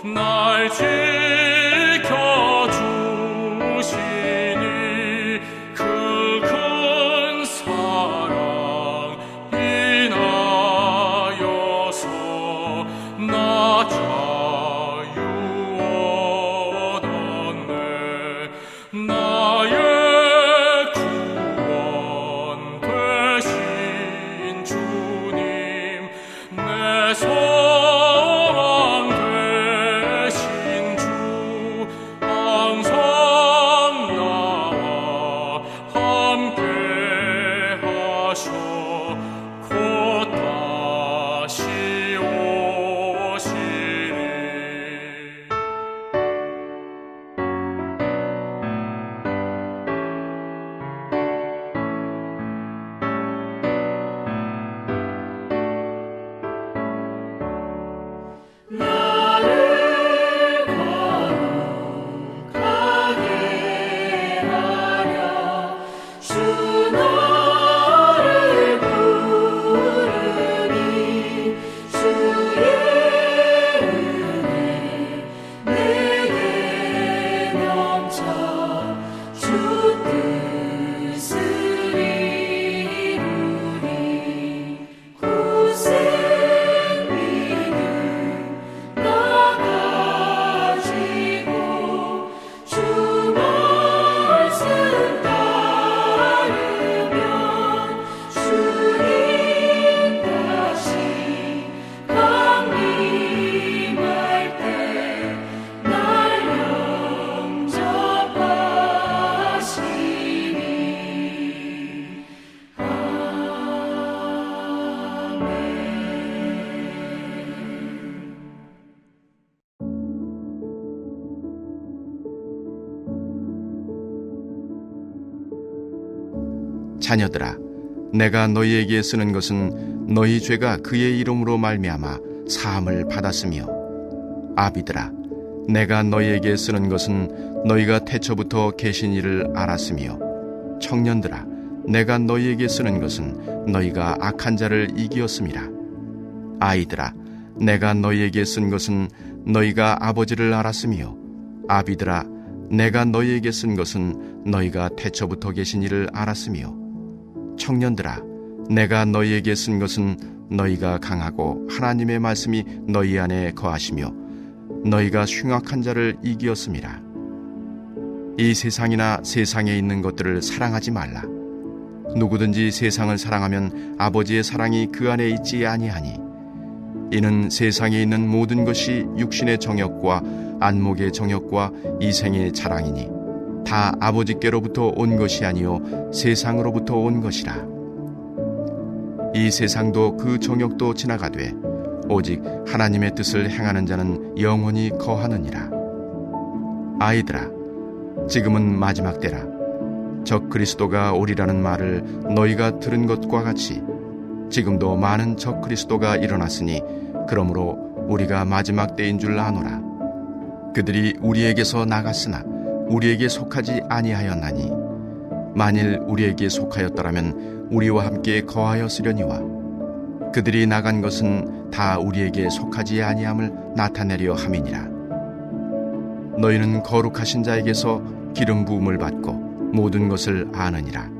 날 지켜주시니 그 큰 사랑 인하여서 나 자유 얻었네. 나의 구원 되신 주님, 내 소망 되신 주, 항상 나와 함께 하셔 곧 다시 오시리. 나를 거룩하게 하려 주 너를 부르니 주의 은혜 내게 넘쳐 주 뜻을 이루니 고생 믿음 가지고 주 말씀 따르면 주님 다시 강림할 때 날 영접하시니. 아멘. 자녀들아, 내가 너희에게 쓰는 것은 너희 죄가 그의 이름으로 말미암아 사함을 받았으며, 아비들아, 내가 너희에게 쓰는 것은 너희가 태초부터 계신 이를 알았으며, 청년들아, 내가 너희에게 쓰는 것은 너희가 악한 자를 이기었음이라. 아이들아, 내가 너희에게 쓴 것은 너희가 아버지를 알았으며, 아비들아, 내가 너희에게 쓴 것은 너희가 태초부터 계신 이를 알았으며, 청년들아, 내가 너희에게 쓴 것은 너희가 강하고 하나님의 말씀이 너희 안에 거하시며 너희가 흉악한 자를 이기었음이라. 이 세상이나 세상에 있는 것들을 사랑하지 말라. 누구든지 세상을 사랑하면 아버지의 사랑이 그 안에 있지 아니하니, 이는 세상에 있는 모든 것이 육신의 정욕과 안목의 정욕과 이생의 자랑이니 다 아버지께로부터 온 것이 아니요 세상으로부터 온 것이라. 이 세상도 그 정욕도 지나가되 오직 하나님의 뜻을 행하는 자는 영원히 거하느니라. 아이들아, 지금은 마지막 때라. 적 그리스도가 오리라는 말을 너희가 들은 것과 같이 지금도 많은 적 그리스도가 일어났으니 그러므로 우리가 마지막 때인 줄 아노라. 그들이 우리에게서 나갔으나 우리에게 속하지 아니하였나니, 만일 우리에게 속하였더라면 우리와 함께 거하였으려니와 그들이 나간 것은 다 우리에게 속하지 아니함을 나타내려 함이니라. 너희는 거룩하신 자에게서 기름 부음을 받고 모든 것을 아느니라.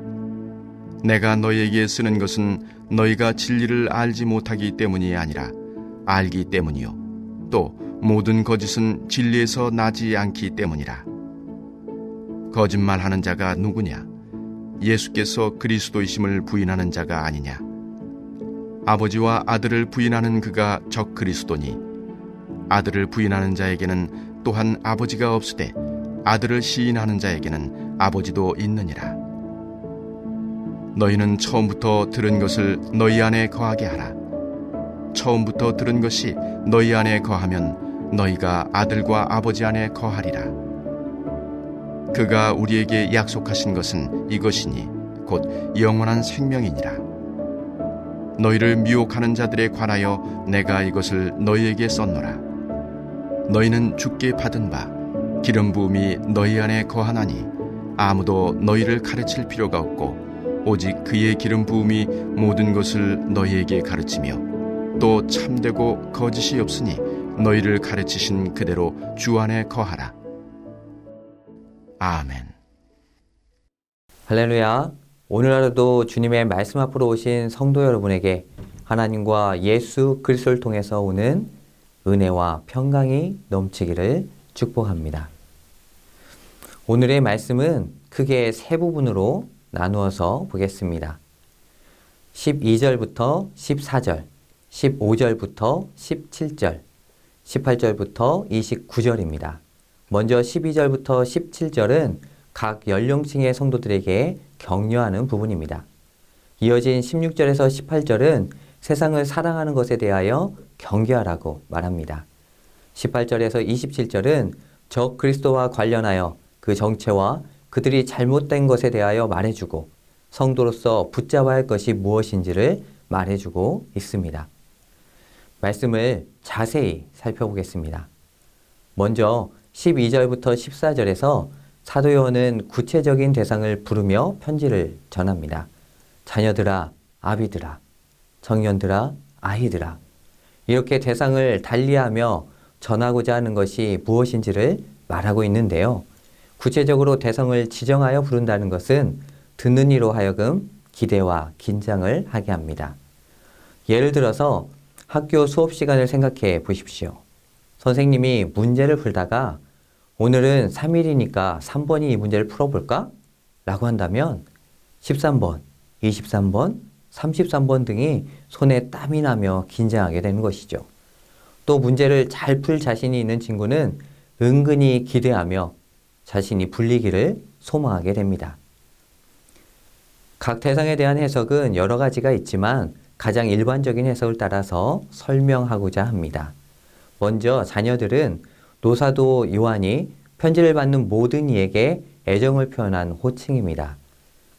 내가 너희에게 쓰는 것은 너희가 진리를 알지 못하기 때문이 아니라 알기 때문이요 또 모든 거짓은 진리에서 나지 않기 때문이라. 거짓말하는 자가 누구냐? 예수께서 그리스도이심을 부인하는 자가 아니냐? 아버지와 아들을 부인하는 그가 적 그리스도니, 아들을 부인하는 자에게는 또한 아버지가 없으되 아들을 시인하는 자에게는 아버지도 있느니라. 너희는 처음부터 들은 것을 너희 안에 거하게 하라. 처음부터 들은 것이 너희 안에 거하면 너희가 아들과 아버지 안에 거하리라. 그가 우리에게 약속하신 것은 이것이니 곧 영원한 생명이니라. 너희를 미혹하는 자들에 관하여 내가 이것을 너희에게 썼노라. 너희는 주께 받은 바 기름 부음이 너희 안에 거하나니 아무도 너희를 가르칠 필요가 없고 오직 그의 기름 부음이 모든 것을 너희에게 가르치며 또 참되고 거짓이 없으니 너희를 가르치신 그대로 주 안에 거하라. 아멘. 할렐루야. 오늘 하루도 주님의 말씀 앞으로 오신 성도 여러분에게 하나님과 예수 그리스도를 통해서 오는 은혜와 평강이 넘치기를 축복합니다. 오늘의 말씀은 크게 세 부분으로 나누어서 보겠습니다. 12절부터 14절, 15절부터 17절, 18절부터 29절입니다. 먼저 12절부터 17절은 각 연령층의 성도들에게 격려하는 부분입니다. 이어진 16절에서 18절은 세상을 사랑하는 것에 대하여 경계하라고 말합니다. 18절에서 27절은 적 그리스도와 관련하여 그 정체와 그들이 잘못된 것에 대하여 말해주고 성도로서 붙잡아야 할 것이 무엇인지를 말해주고 있습니다. 말씀을 자세히 살펴보겠습니다. 먼저 12절부터 14절에서 사도 요한은 구체적인 대상을 부르며 편지를 전합니다. 자녀들아, 아비들아, 청년들아, 아이들아. 이렇게 대상을 달리하며 전하고자 하는 것이 무엇인지를 말하고 있는데요. 구체적으로 대상을 지정하여 부른다는 것은 듣는 이로 하여금 기대와 긴장을 하게 합니다. 예를 들어서 학교 수업 시간을 생각해 보십시오. 선생님이 문제를 풀다가 오늘은 3일이니까 3번이 이 문제를 풀어볼까? 라고 한다면 13번, 23번, 33번 등이 손에 땀이 나며 긴장하게 되는 것이죠. 또 문제를 잘 풀 자신이 있는 친구는 은근히 기대하며 자신이 풀리기를 소망하게 됩니다. 각 대상에 대한 해석은 여러 가지가 있지만 가장 일반적인 해석을 따라서 설명하고자 합니다. 먼저 자녀들은 노사도 요한이 편지를 받는 모든 이에게 애정을 표현한 호칭입니다.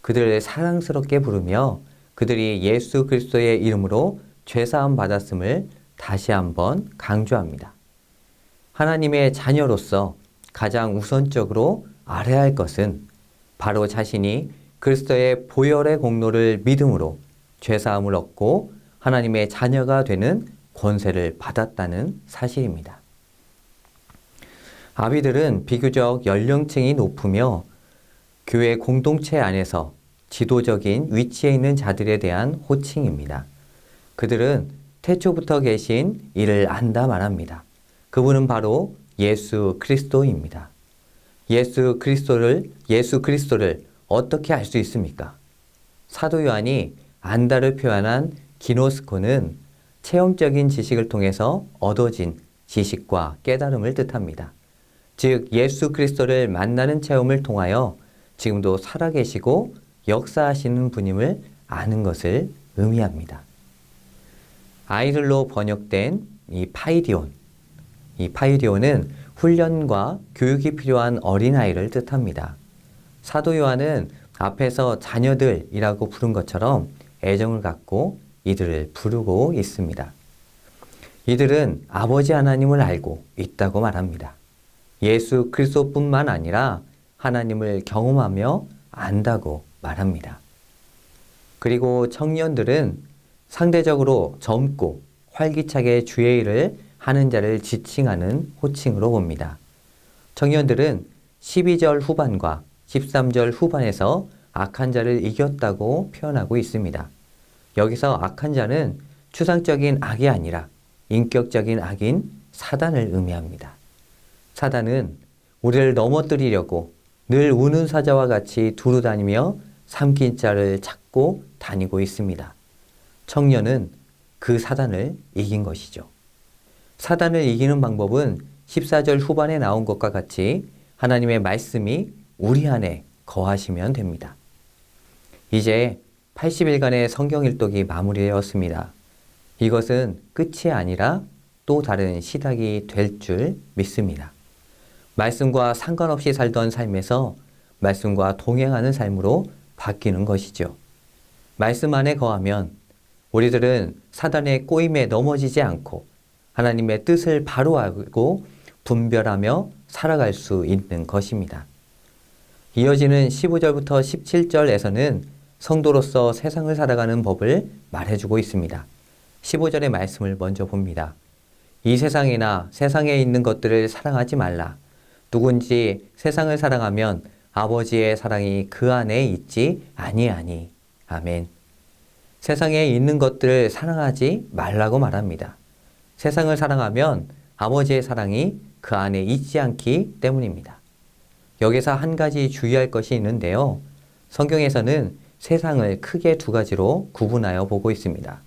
그들을 사랑스럽게 부르며 그들이 예수 그리스도의 이름으로 죄사함 받았음을 다시 한번 강조합니다. 하나님의 자녀로서 가장 우선적으로 알아야 할 것은 바로 자신이 그리스도의 보혈의 공로를 믿음으로 죄사함을 얻고 하나님의 자녀가 되는 권세를 받았다는 사실입니다. 아비들은 비교적 연령층이 높으며 교회 공동체 안에서 지도적인 위치에 있는 자들에 대한 호칭입니다. 그들은 태초부터 계신 이를 안다 말합니다. 그분은 바로 예수 그리스도입니다. 예수 그리스도를 어떻게 알 수 있습니까? 사도 요한이 안다를 표현한 기노스코는 체험적인 지식을 통해서 얻어진 지식과 깨달음을 뜻합니다. 즉 예수 그리스도를 만나는 체험을 통하여 지금도 살아계시고 역사하시는 분임을 아는 것을 의미합니다. 아이들로 번역된 이 파이디온은 훈련과 교육이 필요한 어린아이를 뜻합니다. 사도 요한은 앞에서 자녀들이라고 부른 것처럼 애정을 갖고 이들을 부르고 있습니다. 이들은 아버지 하나님을 알고 있다고 말합니다. 예수 그리스도뿐만 아니라 하나님을 경험하며 안다고 말합니다. 그리고 청년들은 상대적으로 젊고 활기차게 주의 일을 하는 자를 지칭하는 호칭으로 봅니다. 청년들은 12절 후반과 13절 후반에서 악한 자를 이겼다고 표현하고 있습니다. 여기서 악한 자는 추상적인 악이 아니라 인격적인 악인 사단을 의미합니다. 사단은 우리를 넘어뜨리려고 늘 우는 사자와 같이 두루다니며 삼킨 자를 찾고 다니고 있습니다. 청년은 그 사단을 이긴 것이죠. 사단을 이기는 방법은 14절 후반에 나온 것과 같이 하나님의 말씀이 우리 안에 거하시면 됩니다. 이제 80일간의 성경 일독이 마무리되었습니다. 이것은 끝이 아니라 또 다른 시작이 될 줄 믿습니다. 말씀과 상관없이 살던 삶에서 말씀과 동행하는 삶으로 바뀌는 것이죠. 말씀 안에 거하면 우리들은 사단의 꼬임에 넘어지지 않고 하나님의 뜻을 바로 알고 분별하며 살아갈 수 있는 것입니다. 이어지는 15절부터 17절에서는 성도로서 세상을 살아가는 법을 말해주고 있습니다. 15절의 말씀을 먼저 봅니다. 이 세상이나 세상에 있는 것들을 사랑하지 말라. 누군지 세상을 사랑하면 아버지의 사랑이 그 안에 있지 아니하니. 아멘. 세상에 있는 것들을 사랑하지 말라고 말합니다. 세상을 사랑하면 아버지의 사랑이 그 안에 있지 않기 때문입니다. 여기서 한 가지 주의할 것이 있는데요. 성경에서는 세상을 크게 두 가지로 구분하여 보고 있습니다.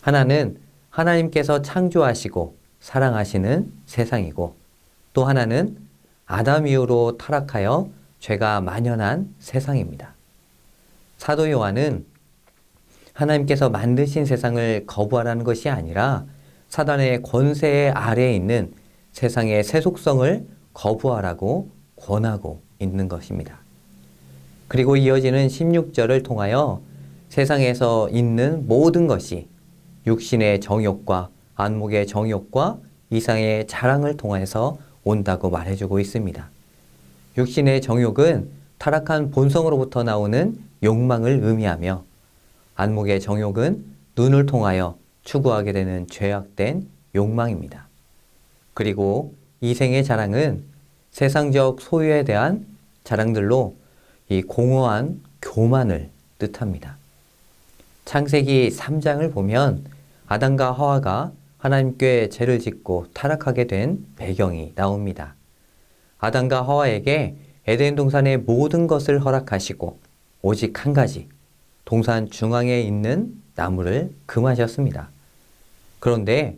하나는 하나님께서 창조하시고 사랑하시는 세상이고, 또 하나는 아담 이후로 타락하여 죄가 만연한 세상입니다. 사도 요한은 하나님께서 만드신 세상을 거부하라는 것이 아니라 사단의 권세 아래에 있는 세상의 세속성을 거부하라고 권하고 있는 것입니다. 그리고 이어지는 16절을 통하여 세상에서 있는 모든 것이 육신의 정욕과 안목의 정욕과 이상의 자랑을 통해서 온다고 말해주고 있습니다. 육신의 정욕은 타락한 본성으로부터 나오는 욕망을 의미하며, 안목의 정욕은 눈을 통하여 추구하게 되는 죄악된 욕망입니다. 그리고 이생의 자랑은 세상적 소유에 대한 자랑들로 이 공허한 교만을 뜻합니다. 창세기 3장을 보면 아담과 하와가 하나님께 죄를 짓고 타락하게 된 배경이 나옵니다. 아담과 하와에게 에덴 동산의 모든 것을 허락하시고 오직 한 가지, 동산 중앙에 있는 나무를 금하셨습니다. 그런데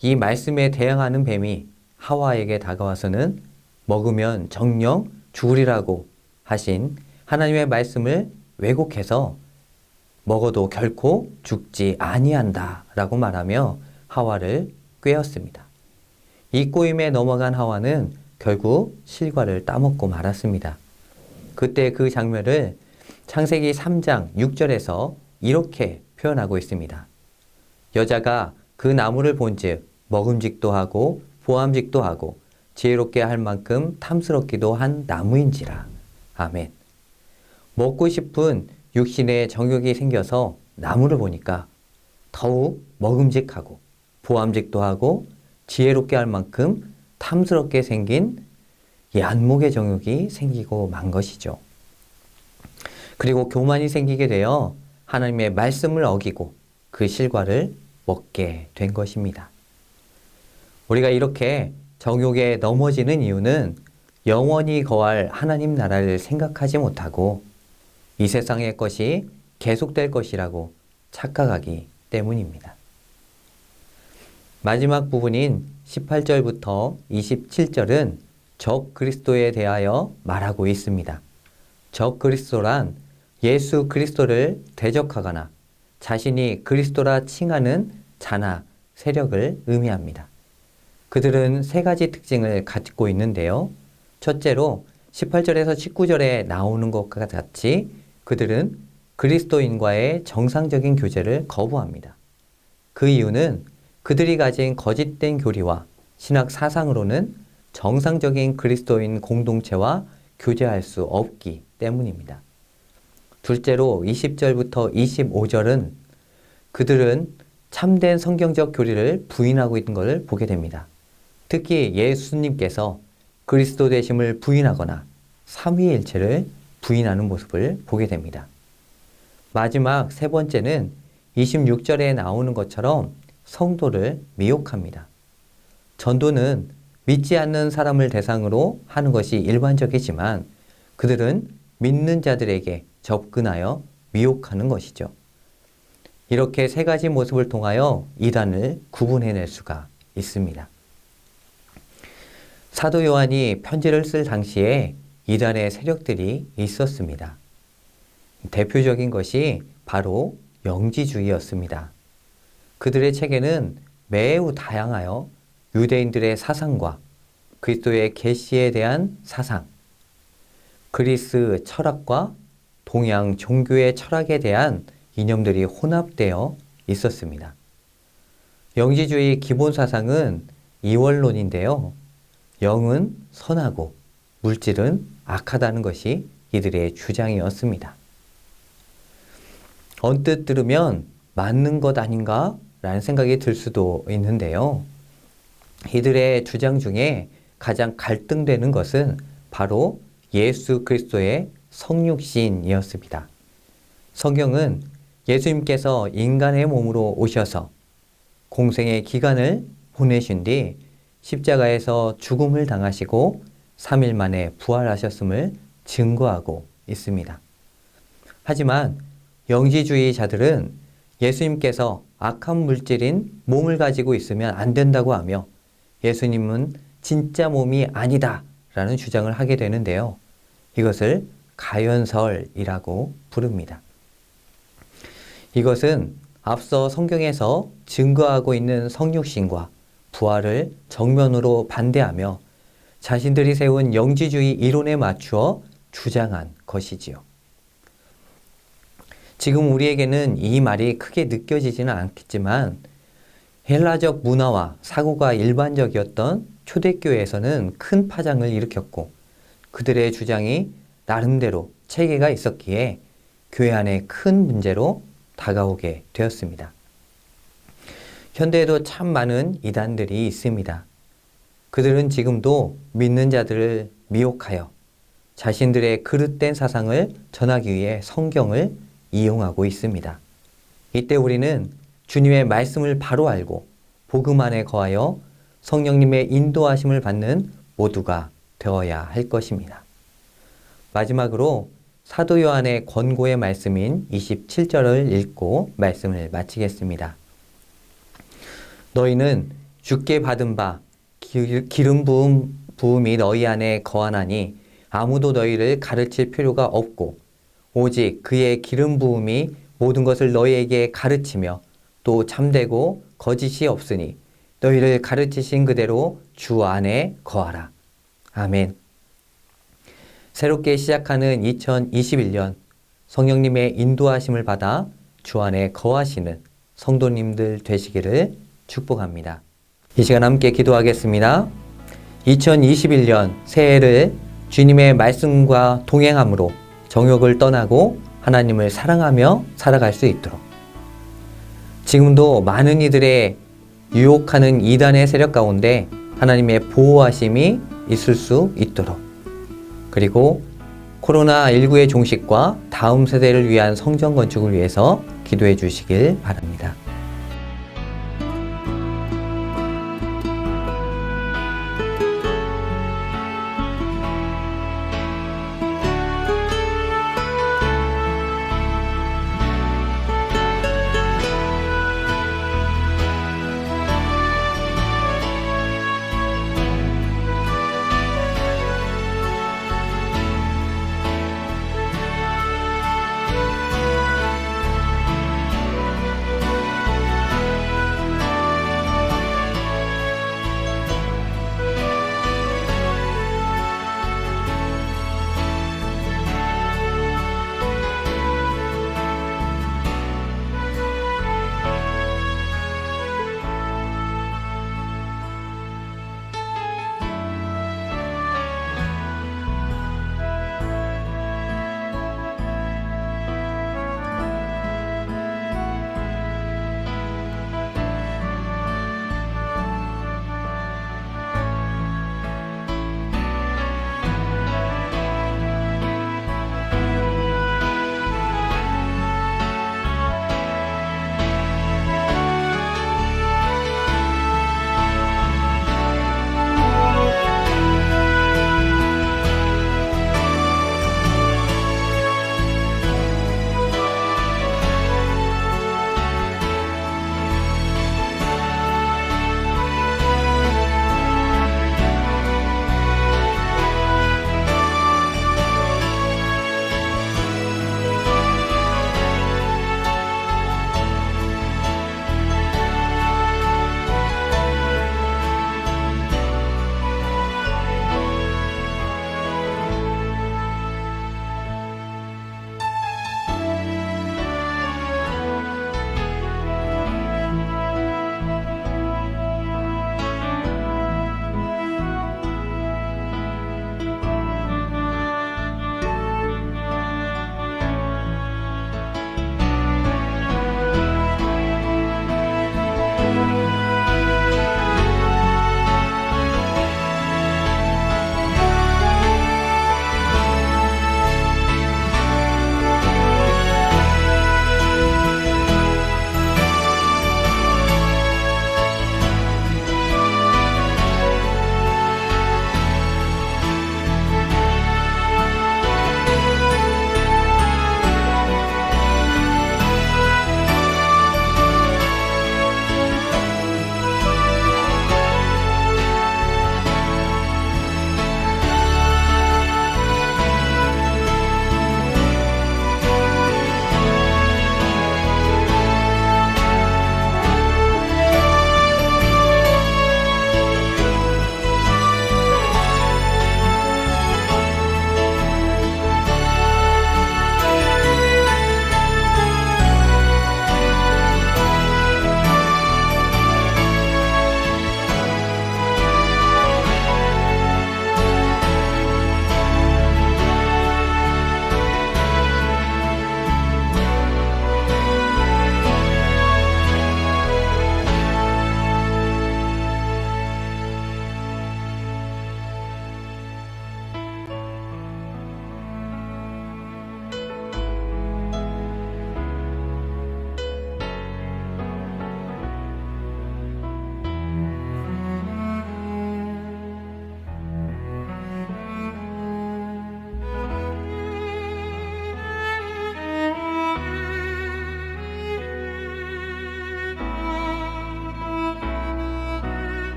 이 말씀에 대항하는 뱀이 하와에게 다가와서는 먹으면 정녕 죽으리라고 하신 하나님의 말씀을 왜곡해서 먹어도 결코 죽지 아니한다 라고 말하며 하와를 꾀었습니다. 이 꼬임에 넘어간 하와는 결국 실과를 따먹고 말았습니다. 그때 그 장면을 창세기 3장 6절에서 이렇게 표현하고 있습니다. 여자가 그 나무를 본즉 먹음직도 하고 보암직도 하고 지혜롭게 할 만큼 탐스럽기도 한 나무인지라. 아멘. 먹고 싶은 육신의 정욕이 생겨서 나무를 보니까 더욱 먹음직하고 보암직도 하고 지혜롭게 할 만큼 탐스럽게 생긴 이 안목의 정욕이 생기고 만 것이죠. 그리고 교만이 생기게 되어 하나님의 말씀을 어기고 그 실과를 먹게 된 것입니다. 우리가 이렇게 정욕에 넘어지는 이유는 영원히 거할 하나님 나라를 생각하지 못하고 이 세상의 것이 계속될 것이라고 착각하기 때문입니다. 마지막 부분인 18절부터 27절은 적 그리스도에 대하여 말하고 있습니다. 적 그리스도란 예수 그리스도를 대적하거나 자신이 그리스도라 칭하는 자나 세력을 의미합니다. 그들은 세 가지 특징을 갖고 있는데요. 첫째로 18절에서 19절에 나오는 것과 같이 그들은 그리스도인과의 정상적인 교제를 거부합니다. 그 이유는 그들이 가진 거짓된 교리와 신학 사상으로는 정상적인 그리스도인 공동체와 교제할 수 없기 때문입니다. 둘째로 20절부터 25절은 그들은 참된 성경적 교리를 부인하고 있는 것을 보게 됩니다. 특히 예수님께서 그리스도 되심을 부인하거나 삼위일체를 부인하는 모습을 보게 됩니다. 마지막 세 번째는 26절에 나오는 것처럼 성도를 미혹합니다. 전도는 믿지 않는 사람을 대상으로 하는 것이 일반적이지만 그들은 믿는 자들에게 접근하여 미혹하는 것이죠. 이렇게 세 가지 모습을 통하여 이단을 구분해낼 수가 있습니다. 사도 요한이 편지를 쓸 당시에 이단의 세력들이 있었습니다. 대표적인 것이 바로 영지주의였습니다. 그들의 체계는 매우 다양하여 유대인들의 사상과 그리스도의 계시에 대한 사상, 그리스 철학과 동양 종교의 철학에 대한 이념들이 혼합되어 있었습니다. 영지주의 기본 사상은 이원론인데요. 영은 선하고 물질은 악하다는 것이 이들의 주장이었습니다. 언뜻 들으면 맞는 것 아닌가? 라는 생각이 들 수도 있는데요. 이들의 주장 중에 가장 갈등되는 것은 바로 예수 그리스도의 성육신이었습니다. 성경은 예수님께서 인간의 몸으로 오셔서 공생의 기간을 보내신 뒤 십자가에서 죽음을 당하시고 3일 만에 부활하셨음을 증거하고 있습니다. 하지만 영지주의자들은 예수님께서 악한 물질인 몸을 가지고 있으면 안 된다고 하며 예수님은 진짜 몸이 아니다 라는 주장을 하게 되는데요. 이것을 가연설이라고 부릅니다. 이것은 앞서 성경에서 증거하고 있는 성육신과 부활을 정면으로 반대하며 자신들이 세운 영지주의 이론에 맞추어 주장한 것이지요. 지금 우리에게는 이 말이 크게 느껴지지는 않겠지만 헬라적 문화와 사고가 일반적이었던 초대교회에서는 큰 파장을 일으켰고 그들의 주장이 나름대로 체계가 있었기에 교회 안에 큰 문제로 다가오게 되었습니다. 현대에도 참 많은 이단들이 있습니다. 그들은 지금도 믿는 자들을 미혹하여 자신들의 그릇된 사상을 전하기 위해 성경을 이용하고 있습니다. 이때 우리는 주님의 말씀을 바로 알고 복음 안에 거하여 성령님의 인도하심을 받는 모두가 되어야 할 것입니다. 마지막으로 사도 요한의 권고의 말씀인 27절을 읽고 말씀을 마치겠습니다. 너희는 주께 받은 바 기름 부음이 너희 안에 거하나니 아무도 너희를 가르칠 필요가 없고 오직 그의 기름 부음이 모든 것을 너희에게 가르치며 또 참되고 거짓이 없으니 너희를 가르치신 그대로 주 안에 거하라. 아멘. 새롭게 시작하는 2021년 성령님의 인도하심을 받아 주 안에 거하시는 성도님들 되시기를 축복합니다. 이 시간 함께 기도하겠습니다. 2021년 새해를 주님의 말씀과 동행함으로 정욕을 떠나고 하나님을 사랑하며 살아갈 수 있도록 지금도 많은 이들의 유혹하는 이단의 세력 가운데 하나님의 보호하심이 있을 수 있도록 그리고 코로나19의 종식과 다음 세대를 위한 성전 건축을 위해서 기도해 주시길 바랍니다.